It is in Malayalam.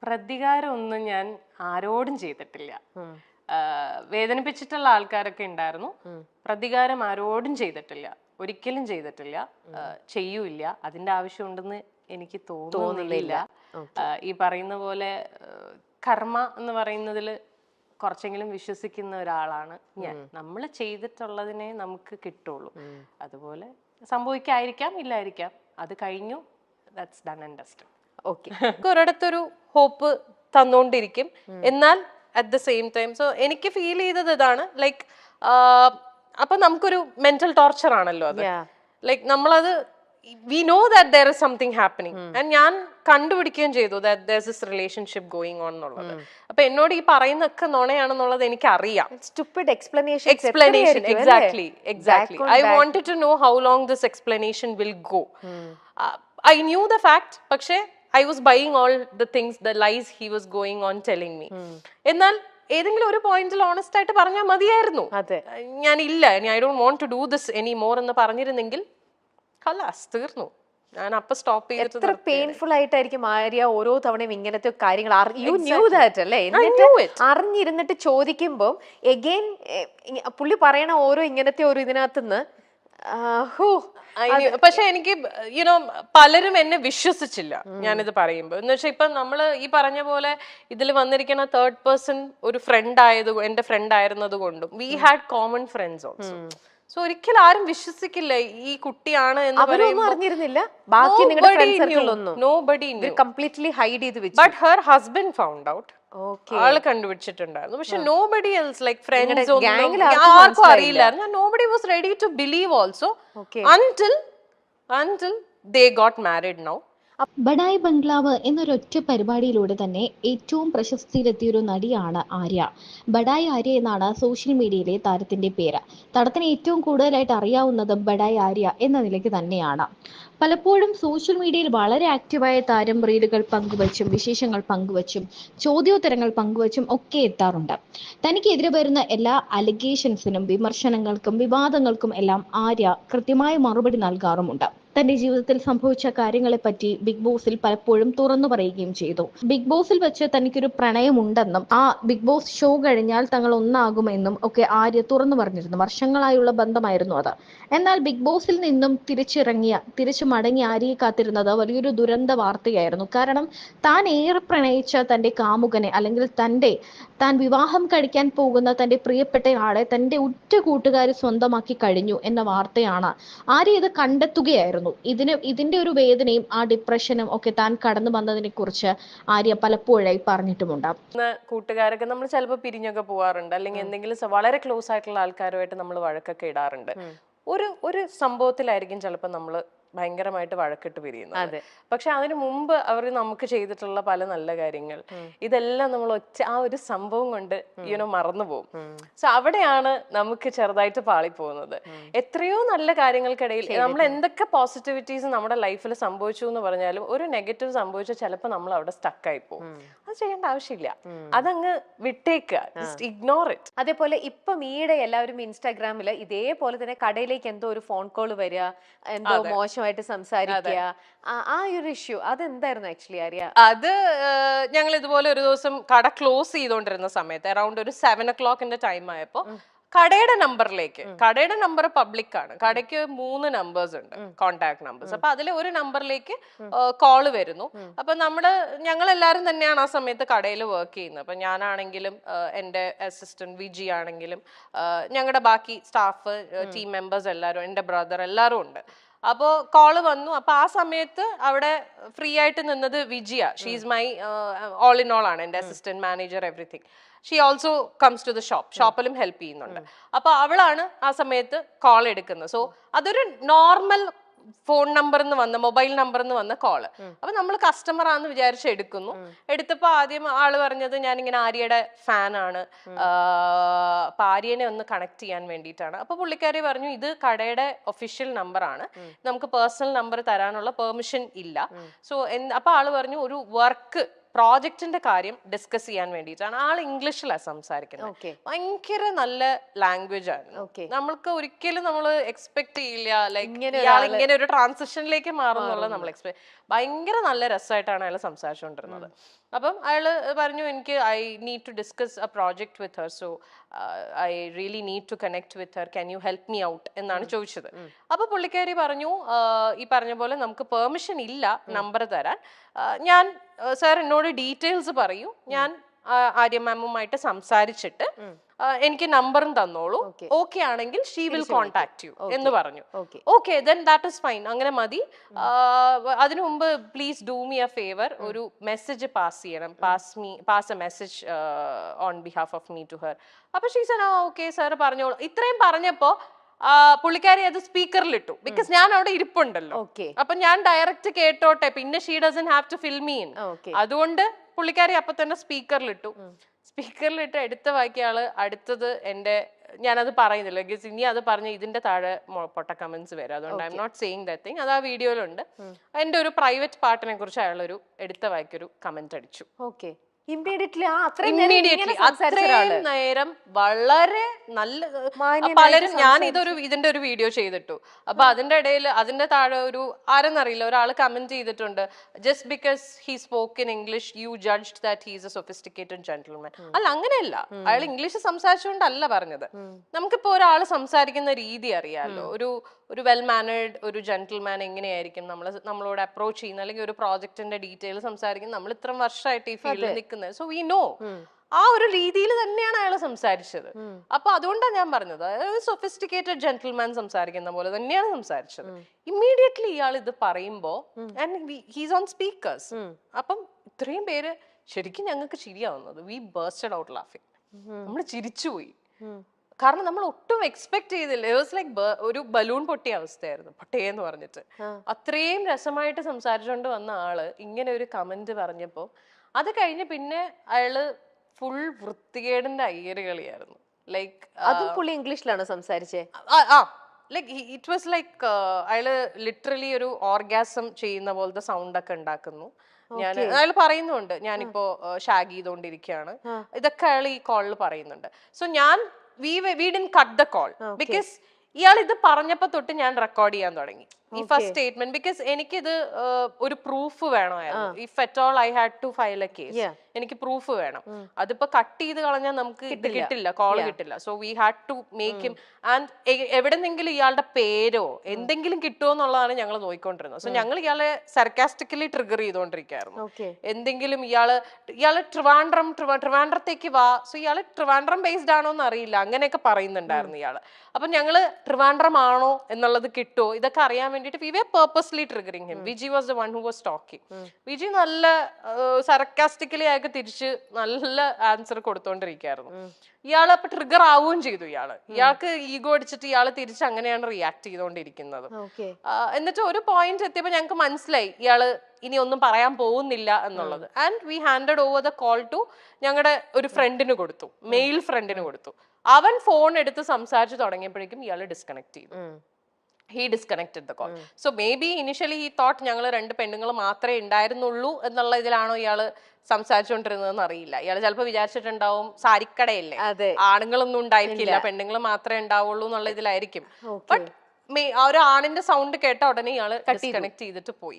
പ്രതികാരം ഒന്നും ഞാൻ ആരോടും ചെയ്തിട്ടില്ല. വേദനിപ്പിച്ചിട്ടുള്ള ആൾക്കാരൊക്കെ ഉണ്ടായിരുന്നു. പ്രതികാരം ആരോടും ചെയ്തിട്ടില്ല, ഒരിക്കലും ചെയ്തിട്ടില്ല, ചെയ്യൂല. അതിന്റെ ആവശ്യമുണ്ടെന്ന് എനിക്ക് തോന്നുന്നില്ല. ഈ പറയുന്ന പോലെ കർമ്മ എന്ന് പറയുന്നതിൽ കുറച്ചെങ്കിലും വിശ്വസിക്കുന്ന ഒരാളാണ് ഞാൻ. നമ്മൾ ചെയ്തിട്ടുള്ളതിനെ നമുക്ക് കിട്ടുള്ളൂ. അതുപോലെ സംഭവിക്കാതിരിക്കാം, ഇല്ലായിരിക്കാം. അത് കഴിഞ്ഞു, that's done and dusted. Okay, ഒരിടത്തൊരു ഹോപ്പ് തന്നോണ്ടിരിക്കും. എന്നാൽ അറ്റ് ദ സെയിം ടൈം എനിക്ക് ഫീൽ ചെയ്തത് ഇതാണ്, ലൈക്ക് അപ്പൊ നമുക്കൊരു മെന്റൽ ടോർച്ചർ ആണല്ലോ അത്. ലൈക്ക് നമ്മളത് we know that there is something happening and ഞാൻ കണ്ടുപിടിക്കുകയും ചെയ്തു that there's this relationship going on എന്നുള്ളത്. അപ്പൊ എന്നോട് ഈ പറയുന്നൊക്കെ നുണയാണെന്നുള്ളത് എനിക്ക് അറിയാം. stupid explanation exactly I wanted to know how long this explanation will go. I knew the fact, പക്ഷേ I was buying all the things, the lies he was going on telling me. എന്നാൽ ഏതെങ്കിലും ഒരു പോയിന്റിൽ ഓണസ്റ്റ് ആയിട്ട് പറഞ്ഞാൽ മതിയായിരുന്നു. ഞാൻ ഇല്ല, I don't want to do this anymore എന്ന് പറഞ്ഞിരുന്നെങ്കിൽ തീർന്നു. ഞാൻ അപ്പൊ സ്റ്റോപ്പ് ചെയ്തിട്ട്. എത്ര പെയിൻഫുൾ ആയിട്ടായിരിക്കും ആര്യ ഓരോ തവണയും ഇങ്ങനത്തെ കാര്യങ്ങൾ അല്ലേ, അറിഞ്ഞിരുന്നിട്ട് ചോദിക്കുമ്പോൾ എഗെയിൻ പുള്ളി പറയണ ഓരോ ഇങ്ങനത്തെ ഒരു ഇതിനകത്തുനിന്ന്. പക്ഷെ എനിക്ക് യുനോ പലരും എന്നെ വിശ്വസിച്ചില്ല ഞാനിത് പറയുമ്പോ. എന്ന് വെച്ചാൽ ഇപ്പൊ നമ്മള് ഈ പറഞ്ഞ പോലെ ഇതിൽ വന്നിരിക്കുന്ന തേർഡ് പേഴ്സൺ ഒരു ഫ്രണ്ട് എന്റെ ഫ്രണ്ട് ആയിരുന്നത് കൊണ്ടും we had common friends also. So ഒരിക്കലും ആരും വിശ്വസിക്കില്ല ഈ കുട്ടിയാണ് എന്ന് അറിഞ്ഞിരുന്നില്ല. But her husband found out. ആള് കണ്ടുപിടിച്ചിട്ടുണ്ടായിരുന്നു. പക്ഷെ നോബഡി എൽസ് ലൈക് ഫ്രണ്ട്സ് ആർക്കും അറിയില്ലായിരുന്നു. Nobody was ready to believe also until they got married now. Badai Bungalow എന്നൊരൊറ്റ പരിപാടിയിലൂടെ തന്നെ ഏറ്റവും പ്രശസ്തിയിലെത്തിയൊരു നടിയാണ് ആര്യ. ബഡായി ആര്യ എന്നാണ് സോഷ്യൽ മീഡിയയിലെ താരത്തിന്റെ പേര്. താരത്തിന് ഏറ്റവും കൂടുതലായിട്ട് അറിയാവുന്നത് ബഡായി ആര്യ എന്ന നിലയ്ക്ക് തന്നെയാണ്. പലപ്പോഴും സോഷ്യൽ മീഡിയയിൽ വളരെ ആക്റ്റീവായ താരം റീലുകൾ പങ്കുവച്ചും വിശേഷങ്ങൾ പങ്കുവച്ചും ചോദ്യോത്തരങ്ങൾ പങ്കുവച്ചും ഒക്കെ എത്താറുണ്ട്. തനിക്കെതിരെ വരുന്ന എല്ലാ അലിഗേഷൻസിനും വിമർശനങ്ങൾക്കും വിവാദങ്ങൾക്കും എല്ലാം ആര്യ കൃത്യമായ മറുപടി നൽകാറുമുണ്ട്. തന്റെ ജീവിതത്തിൽ സംഭവിച്ച കാര്യങ്ങളെപ്പറ്റി ബിഗ് ബോസിൽ പലപ്പോഴും തുറന്നു പറയുകയും ചെയ്തു. ബിഗ് ബോസിൽ വെച്ച് തനിക്കൊരു പ്രണയമുണ്ടെന്നും ആ ബിഗ് ബോസ് ഷോ കഴിഞ്ഞാൽ തങ്ങൾ ഒന്നാകുമെന്നും ഒക്കെ ആര്യ തുറന്നു പറഞ്ഞിരുന്നു. വർഷങ്ങളായുള്ള ബന്ധമായിരുന്നു അത്. എന്നാൽ ബിഗ് ബോസിൽ നിന്നും തിരിച്ചു മടങ്ങി ആര്യയെ കാത്തിരുന്നത് വലിയൊരു ദുരന്ത വാർത്തയായിരുന്നു. കാരണം താൻ ഏറെ പ്രണയിച്ച തന്റെ കാമുകനെ, അല്ലെങ്കിൽ താൻ വിവാഹം കഴിക്കാൻ പോകുന്ന തന്റെ പ്രിയപ്പെട്ട ആളെ തന്റെ ഉറ്റ കൂട്ടുകാരി സ്വന്തമാക്കി കഴിഞ്ഞു എന്ന വാർത്തയാണ്. ആര്യ ഇത് കണ്ടെത്തുകയായിരുന്നു. ഇതിന്റെ ഒരു വേദനയും ആ ഡിപ്രഷനും ഒക്കെ താൻ കടന്നു വന്നതിനെ കുറിച്ച് ആര്യ പലപ്പോഴായി പറഞ്ഞിട്ടുമുണ്ട്. കൂട്ടുകാരൊക്കെ നമ്മൾ ചിലപ്പോൾ പിരിഞ്ഞൊക്കെ പോവാറുണ്ട്, അല്ലെങ്കിൽ എന്തെങ്കിലും വളരെ ക്ലോസ് ആയിട്ടുള്ള ആൾക്കാരുമായിട്ട് നമ്മൾ വഴക്കൊക്കെ ഇടാറുണ്ട്. ഒരു സംഭവത്തിലായിരിക്കും ചിലപ്പോൾ നമ്മൾ ഭയങ്കരമായിട്ട് വഴക്കിട്ട് പിരിയുന്നത്. പക്ഷെ അതിനു മുമ്പ് അവർ നമുക്ക് ചെയ്തിട്ടുള്ള പല നല്ല കാര്യങ്ങൾ ഇതെല്ലാം നമ്മൾ ആ ഒരു സംഭവം കൊണ്ട് മറന്നു പോകും. സോ അവിടെയാണ് നമുക്ക് ചെറുതായിട്ട് പാളിപ്പോകുന്നത്. എത്രയോ നല്ല കാര്യങ്ങൾക്കിടയിൽ നമ്മൾ എന്തൊക്കെ പോസിറ്റിവിറ്റീസ് നമ്മുടെ ലൈഫിൽ സംഭവിച്ചു എന്ന് പറഞ്ഞാലും ഒരു നെഗറ്റീവ് സംഭവിച്ചാൽ ചിലപ്പോൾ നമ്മൾ അവിടെ സ്റ്റക്കായി പോകും. അത് ചെയ്യേണ്ട ആവശ്യമില്ല, അതങ്ങ് വിട്ടേക്കുക, ജസ്റ്റ് ഇഗ്നോർ ഇറ്റ്. അതേപോലെ ഇപ്പം ഈയിടെ എല്ലാവരും ഇൻസ്റ്റാഗ്രാമിൽ ഇതേപോലെ തന്നെ കടയിലേക്ക് എന്തോ ഒരു ഫോൺ കോൾ വരിക, എന്തോ മോശമായിട്ട് സംസാരിക്കുക, ആ ഒരു ഇഷ്യൂ അതെന്തായിരുന്നു ആക്ച്വലി ആര്യ? അത് ഞങ്ങൾ ഇതുപോലെ ഒരു ദിവസം കട ക്ലോസ് ചെയ്തോണ്ടിരുന്ന സമയത്ത് അറൌണ്ട് ഒരു 7 o'clock ടൈം ആയപ്പോ കടയുടെ നമ്പർ പബ്ലിക് ആണ്. കടയ്ക്ക് 3 നമ്പേഴ്സ് ഉണ്ട്, കോണ്ടാക്ട് നമ്പേഴ്സ്. അപ്പൊ അതിലെ ഒരു നമ്പറിലേക്ക് കോള് വരുന്നു. അപ്പൊ ഞങ്ങൾ എല്ലാവരും തന്നെയാണ് ആ സമയത്ത് കടയിൽ വർക്ക് ചെയ്യുന്നത്. അപ്പൊ ഞാനാണെങ്കിലും എൻ്റെ അസിസ്റ്റന്റ് വിജി ആണെങ്കിലും ഞങ്ങളുടെ ബാക്കി സ്റ്റാഫ് ടീം മെമ്പേഴ്സ് എല്ലാവരും, എൻ്റെ ബ്രദർ എല്ലാവരും ഉണ്ട്. അപ്പോൾ കോള് വന്നു. അപ്പൊ ആ സമയത്ത് അവിടെ ഫ്രീ ആയിട്ട് നിന്നത് Vijiya. She's my all in all ആണ്, എൻ്റെ assistant manager, everything. She also comes to the ഷോപ്പിലും ഹെൽപ്പ് ചെയ്യുന്നുണ്ട്. അപ്പൊ അവളാണ് ആ സമയത്ത് കോൾ എടുക്കുന്നത്. സോ അതൊരു നോർമൽ ഫോൺ മൊബൈൽ നമ്പറിൽ വന്ന കോള്. അപ്പൊ നമ്മൾ കസ്റ്റമർ ആണെന്ന് വിചാരിച്ച് എടുക്കുന്നു. എടുത്തപ്പോ ആദ്യം ആള് പറഞ്ഞത് ഞാനിങ്ങനെ ആര്യയുടെ ഫാനാണ്, അപ്പൊ ആര്യനെ ഒന്ന് കണക്ട് ചെയ്യാൻ വേണ്ടിയിട്ടാണ്. അപ്പൊ പുള്ളിക്കാരി പറഞ്ഞു ഇത് കടയുടെ ഒഫീഷ്യൽ നമ്പർ ആണ്, നമുക്ക് പേഴ്സണൽ നമ്പർ തരാനുള്ള പെർമിഷൻ ഇല്ല. സോ അപ്പൊ ആള് പറഞ്ഞു ഒരു വർക്ക് പ്രോജക്റ്റിന്റെ കാര്യം ഡിസ്കസ് ചെയ്യാൻ വേണ്ടിയിട്ടാണ്. ആൾ ഇംഗ്ലീഷിലാണ് സംസാരിക്കുന്നത്. ഭയങ്കര നല്ല ലാംഗ്വേജ് ആണ്. നമ്മൾക്ക് ഒരിക്കലും നമ്മൾ എക്സ്പെക്ട് ചെയ്യില്ല ലൈക്ക് ഇങ്ങനെ ഒരു ട്രാൻസിഷനിലേക്ക് മാറുന്നുള്ള നമ്മൾ എക്സ്പെക്ട്. ഭയങ്കര നല്ല രസമായിട്ടാണ് അയാൾ സംസാരിച്ചുകൊണ്ടിരുന്നത്. അപ്പം അയാള് പറഞ്ഞു എനിക്ക് I need to discuss a project with her, so I really need to connect with her, can you help me out എന്നാണ് ചോദിച്ചത്. അപ്പൊ പുള്ളിക്കാരി പറഞ്ഞു ഈ പറഞ്ഞ പോലെ നമുക്ക് പെർമിഷൻ ഇല്ല നമ്പർ തരാൻ, ഞാൻ സാർ എന്നോട് ഡീറ്റെയിൽസ് പറയൂ, ഞാൻ ആര്യ മാമുമായിട്ട് സംസാരിച്ചിട്ട് എനിക്ക് നമ്പറും തന്നോളൂ, ഓക്കെ ആണെങ്കിൽ ഷീ വിൽ കോൺടാക്ട് യു എന്ന് പറഞ്ഞു. Okay then that is fine, അങ്ങനെ മതി. അതിനു മുമ്പ് please do me a favour, ഒരു മെസ്സേജ് പാസ് ചെയ്യണം, pass a message on behalf of me to her. അപ്പൊ ഷീ സെഡ് ഓക്കെ സാർ പറഞ്ഞോളൂ. ഇത്രയും പറഞ്ഞപ്പോ പുള്ളിക്കാരി അത് സ്പീക്കറിലിട്ടു, ബിക്കോസ് ഞാൻ അവിടെ ഇരിപ്പുണ്ടല്ലോ. അപ്പൊ ഞാൻ ഡയറക്റ്റ് കേട്ടോട്ടെ, പിന്നെ she doesn't have to fill me in. അതുകൊണ്ട് പുള്ളിക്കാരി അപ്പൊ തന്നെ സ്പീക്കറിലിട്ടു. സ്പീക്കറിലിട്ട് എടുത്ത ബാക്കിയ ആള് അടുത്തത് ഞാനത് പറയുന്നില്ല, ബിക്കോസ് ഇനി അത് പറഞ്ഞ് ഇതിന്റെ താഴെ പൊട്ട കമന്റ്സ് വരും, അതുകൊണ്ട് I am not saying that thing. അത് ആ വീഡിയോയിലുണ്ട്. എന്റെ ഒരു പ്രൈവറ്റ് പാർട്ടിനെ കുറിച്ച് അയാളൊരു എടുത്ത വായിക്കൊരു കമന്റ് അടിച്ചു. അത്രയും നേരം വളരെ നല്ല പലരും, ഞാൻ ഇതിന്റെ ഒരു വീഡിയോ ചെയ്തിട്ടു. അപ്പൊ അതിന്റെ ഇടയിൽ അതിന്റെ താഴെ ഒരു ആരെന്നറിയില്ല ഒരാൾ കമന്റ് ചെയ്തിട്ടുണ്ട്, just because he spoke in English you judged that he is a sophisticated gentleman. അല്ല, അങ്ങനെയല്ല. അയാൾ ഇംഗ്ലീഷ് സംസാരിച്ചുകൊണ്ടല്ല പറഞ്ഞത്. നമുക്കിപ്പോ ഒരാൾ സംസാരിക്കുന്ന രീതി അറിയാലോ. ഒരു വെൽ മാനേർഡ് ഒരു ജെന്റിൽമാൻ എങ്ങനെയായിരിക്കും നമ്മളോട് അപ്രോച്ച് ചെയ്യുന്നത്, അല്ലെങ്കിൽ ഒരു പ്രോജക്റ്റിന്റെ ഡീറ്റെയിൽ സംസാരിക്കുന്നത്. നമ്മൾ ഇത്രയും വർഷമായിട്ട് ഈ ഫീൽഡിൽ നിൽക്കുന്നത്, സോ വി നോ. ആ ഒരു രീതിയിൽ തന്നെയാണ് അയാൾ സംസാരിച്ചത്. അപ്പൊ അതുകൊണ്ടാണ് ഞാൻ പറഞ്ഞത്, സൊഫിസ്റ്റിക്കേറ്റഡ് ജെന്റിൽമാൻ സംസാരിക്കുന്ന പോലെ തന്നെയാണ് സംസാരിച്ചത്. ഇമ്മീഡിയറ്റ്ലി ഇയാൾ ഇത് പറയുമ്പോ ഹീസ് ഓൺ സ്പീക്കേഴ്സ്. അപ്പം ഇത്രയും പേര് ശരിക്കും ഞങ്ങൾക്ക് ചിരിയാവുന്നത്, വി ബേർസ്റ്റഡ് ഔട്ട് ലാഫിങ്. നമ്മൾ ചിരിച്ചുപോയി. കാരണം നമ്മൾ ഒട്ടും എക്സ്പെക്ട് ചെയ്തില്ല. ഇറ്റ് വാസ് ലൈക്ക് ഒരു ബലൂൺ പൊട്ടിയ അവസ്ഥയായിരുന്നു, പൊട്ടേന്ന് പറഞ്ഞിട്ട്. അത്രയും രസമായിട്ട് സംസാരിച്ചുകൊണ്ട് വന്ന ആള് ഇങ്ങനെ ഒരു കമന്റ് പറഞ്ഞപ്പോ അത് കഴിഞ്ഞ് പിന്നെ അയാള് ഫുൾ വൃത്തികേടിന്റെ അയ്യരുകളിയായിരുന്നു. ലൈക്ക് അതും പുള്ളി ഇംഗ്ലീഷിലാണ് സംസാരിച്ചേ. ലൈക്ക് ഇറ്റ് വാസ് ലൈക്ക് അയാള് ലിറ്ററലി ഒരു ഓർഗാസം ചെയ്യുന്ന പോലത്തെ സൗണ്ട് ഒക്കെ ഉണ്ടാക്കുന്നു. അയാൾ പറയുന്നുണ്ട് ഞാനിപ്പോ ഷാഗ് ചെയ്തോണ്ടിരിക്കുകയാണ്, ഇതൊക്കെ അയാൾ ഈ കോളിൽ പറയുന്നുണ്ട്. So we didn't cut the call because ഇയാൾ ഇത് പറഞ്ഞപ്പോ തൊട്ട് ഞാൻ റെക്കോർഡ് ചെയ്യാൻ തുടങ്ങി ഈ ഫസ്റ്റ് സ്റ്റേറ്റ്മെന്റ്. ബിക്കോസ് എനിക്കിത് ഒരു പ്രൂഫ് വേണമായിരുന്നു. If at all I had to file a case, എനിക്ക് പ്രൂഫ് വേണം. അതിപ്പോ കട്ട് ചെയ്ത് കളഞ്ഞാൽ നമുക്ക് ഇത് കിട്ടില്ല, കോൾ കിട്ടില്ല. So we had to make him. And എവിടെന്നെങ്കിലും ഇയാളുടെ പേരോ എന്തെങ്കിലും കിട്ടുമോ എന്നുള്ളതാണ് ഞങ്ങൾ നോക്കിക്കൊണ്ടിരുന്നത്. സോ ഞങ്ങൾ ഇയാളെ സർക്കാസ്റ്റിക്കലി ട്രിഗർ ചെയ്തോണ്ടിരിക്കുകയായിരുന്നു. എന്തെങ്കിലും ഇയാള് ട്രിവാൻഡ്രത്തേക്ക് വാ, സോ ഇയാള് ട്രിവാൻഡ്രം ബേസ്ഡ് ആണോ എന്ന് അറിയില്ല, അങ്ങനെയൊക്കെ പറയുന്നുണ്ടായിരുന്നു ഇയാള്. അപ്പൊ ഞങ്ങള് ട്രിവാൻഡ്രം ആണോ എന്നുള്ളത് കിട്ടുമോ ഇതൊക്കെ അറിയാൻ വേണ്ടിട്ട് we were purposely triggering him. Viji was the one who was talking. Viji നല്ല സർക്കാസ്റ്റിക്കലി ആയിട്ട് തിരിച്ച് നല്ല ആൻസർ കൊടുത്തോണ്ടിരിക്കുകയായിരുന്നു. ഇയാൾ അപ്പൊ ട്രിഗർ ആവുകയും ചെയ്തു. ഇയാൾക്ക് ഈഗോ അടിച്ചിട്ട് ഇയാൾ തിരിച്ച് അങ്ങനെയാണ് റിയാക്ട് ചെയ്തുകൊണ്ടിരിക്കുന്നത്. എന്നിട്ട് ഒരു പോയിന്റ് എത്തിയപ്പോ ഞങ്ങൾക്ക് മനസ്സിലായി ഇയാള് ഇനി ഒന്നും പറയാൻ പോകുന്നില്ല എന്നുള്ളത്. And we handed over the call to ഞങ്ങളുടെ ഒരു ഫ്രണ്ടിന് കൊടുത്തു, മെയിൽ ഫ്രണ്ടിന് കൊടുത്തു. അവൻ ഫോൺ എടുത്ത് സംസാരിച്ചു തുടങ്ങിയപ്പോഴേക്കും ഇയാൾ ഡിസ്കണക്ട് ചെയ്തു. He disconnected the call. So maybe initially he thought ഞങ്ങൾ രണ്ട് പെണ്ണുങ്ങൾ മാത്രമേ ഉണ്ടായിരുന്നുള്ളൂ എന്നുള്ള ഇതിലാണോ ഇയാള് സംസാരിച്ചുകൊണ്ടിരുന്നതെന്ന് അറിയില്ല. ഇയാള് ചിലപ്പോ വിചാരിച്ചിട്ടുണ്ടാവും സാരിക്കടയല്ലേ, ആണുങ്ങളൊന്നും ഉണ്ടായിരിക്കില്ല, പെണ്ണുങ്ങൾ മാത്രമേ ഉണ്ടാവുള്ളൂ എന്നുള്ള ഇതിലായിരിക്കും. ബട്ട് ഒരു ആണിന്റെ സൗണ്ട് കേട്ട ഉടനെ ഇയാള് ഡിസ്കണക്ട് ചെയ്തിട്ട് പോയി.